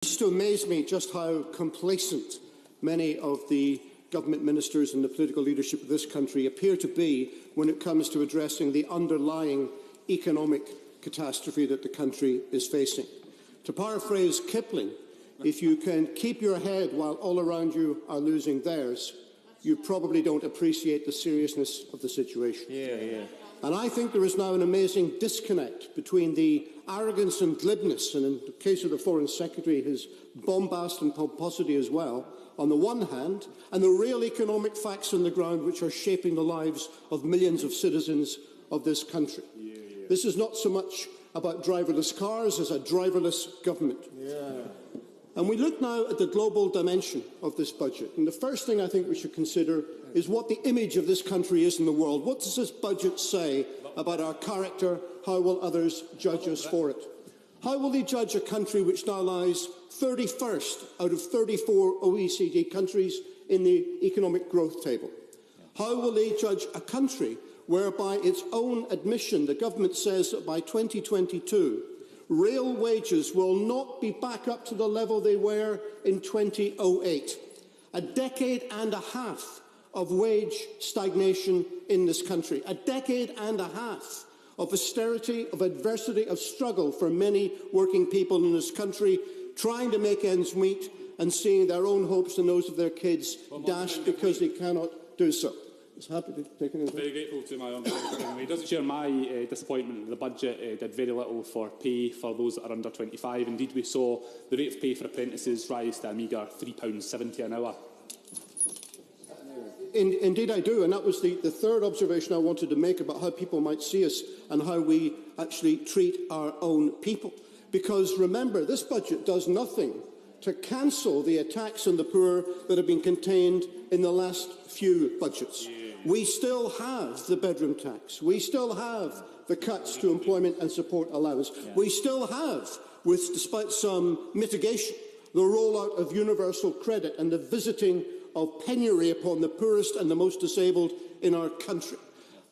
It used to amaze me just how complacent many of the government ministers and the political leadership of this country appear to be when it comes to addressing the underlying economic catastrophe that the country is facing. To paraphrase Kipling, if you can keep your head while all around you are losing theirs, you probably don't appreciate the seriousness of the situation. And I think there is now an amazing disconnect between the arrogance and glibness, and in the case of the Foreign Secretary, his bombast and pomposity as well, on the one hand, and the real economic facts on the ground which are shaping the lives of millions of citizens of this country. This is not so much about driverless cars as a driverless government. And we look now at the global dimension of this budget. And the first thing I think we should consider is what the image of this country is in the world. What does this budget say about our character? How will others judge us for it? How will they judge a country which now lies 31st out of 34 OECD countries in the economic growth table? How will they judge a country where, by its own admission, the government says that by 2022, real wages will not be back up to the level they were in 2008. A decade and a half of wage stagnation in this country. A decade and a half of austerity, of adversity, of struggle for many working people in this country, trying to make ends meet and seeing their own hopes and those of their kids dashed because they cannot do so. Happy to take it. Very grateful to my honourable. He doesn't share my disappointment. The budget did very little for pay for those that are under 25. Indeed, we saw the rate of pay for apprentices rise to a meagre £3.70 an hour. Indeed I do, and that was the third observation I wanted to make about how people might see us and how we actually treat our own people. Because remember, this budget does nothing to cancel the attacks on the poor that have been contained in the last few budgets. We still have the bedroom tax. We still have the cuts to employment and support allowance. We still have, despite some mitigation, the rollout of universal credit and the visiting of penury upon the poorest and the most disabled in our country.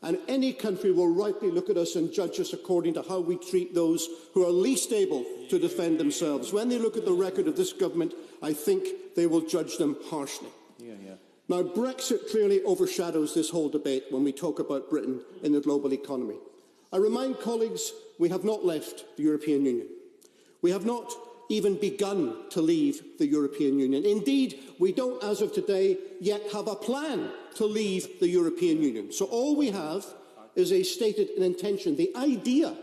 And any country will rightly look at us and judge us according to how we treat those who are least able to defend themselves. When they look at the record of this government, I think they will judge them harshly. Now, Brexit clearly overshadows this whole debate when we talk about Britain in the global economy. I remind colleagues we have not left the European Union. We have not even begun to leave the European Union. Indeed, we don't, as of today, yet have a plan to leave the European Union. So all we have is a stated intention, the idea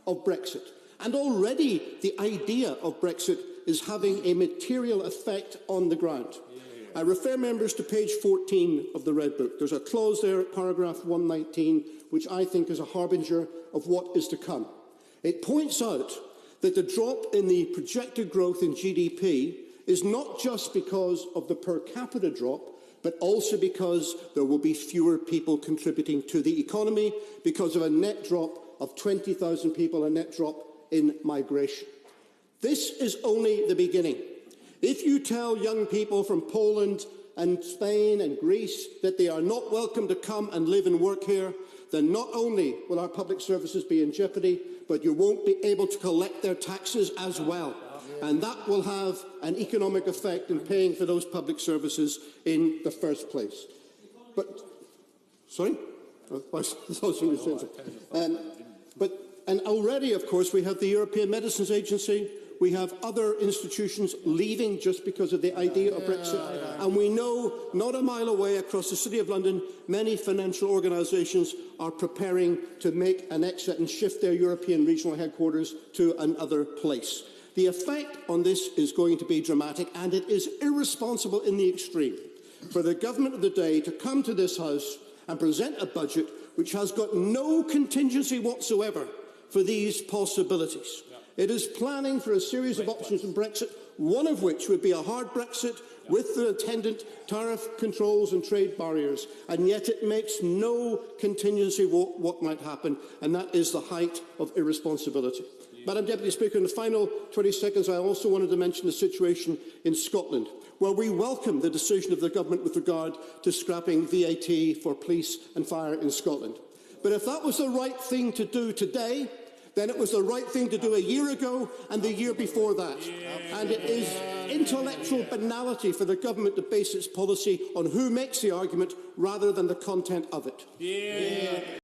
of Brexit. And already the idea of Brexit is having a material effect on the ground. I refer members to page 14 of the Red Book. There's a clause there at paragraph 119, which I think is a harbinger of what is to come. It points out that the drop in the projected growth in GDP is not just because of the per capita drop, but also because there will be fewer people contributing to the economy because of a net drop of 20,000 people, a net drop in migration. This is only the beginning. If you tell young people from Poland and Spain and Greece that they are not welcome to come and live and work here, then not only will our public services be in jeopardy, but you won't be able to collect their taxes as well. And that will have an economic effect in paying for those public services in the first place. But, sorry? And already, of course, we have the European Medicines Agency. We have other institutions leaving just because of the idea of Brexit. And we know, not a mile away across the City of London, many financial organisations are preparing to make an exit and shift their European regional headquarters to another place. The effect on this is going to be dramatic, and it is irresponsible in the extreme for the government of the day to come to this House and present a budget which has got no contingency whatsoever for these possibilities. It is planning for a series of options in Brexit, one of which would be a hard Brexit with the attendant tariff controls and trade barriers, and yet it makes no contingency what might happen, and that is the height of irresponsibility. Madam Deputy Speaker, in the final 20 seconds, I also wanted to mention the situation in Scotland, where we welcome the decision of the government with regard to scrapping VAT for police and fire in Scotland. But if that was the right thing to do today, then it was the right thing to do a year ago and the year before that. And it is intellectual banality for the government to base its policy on who makes the argument rather than the content of it.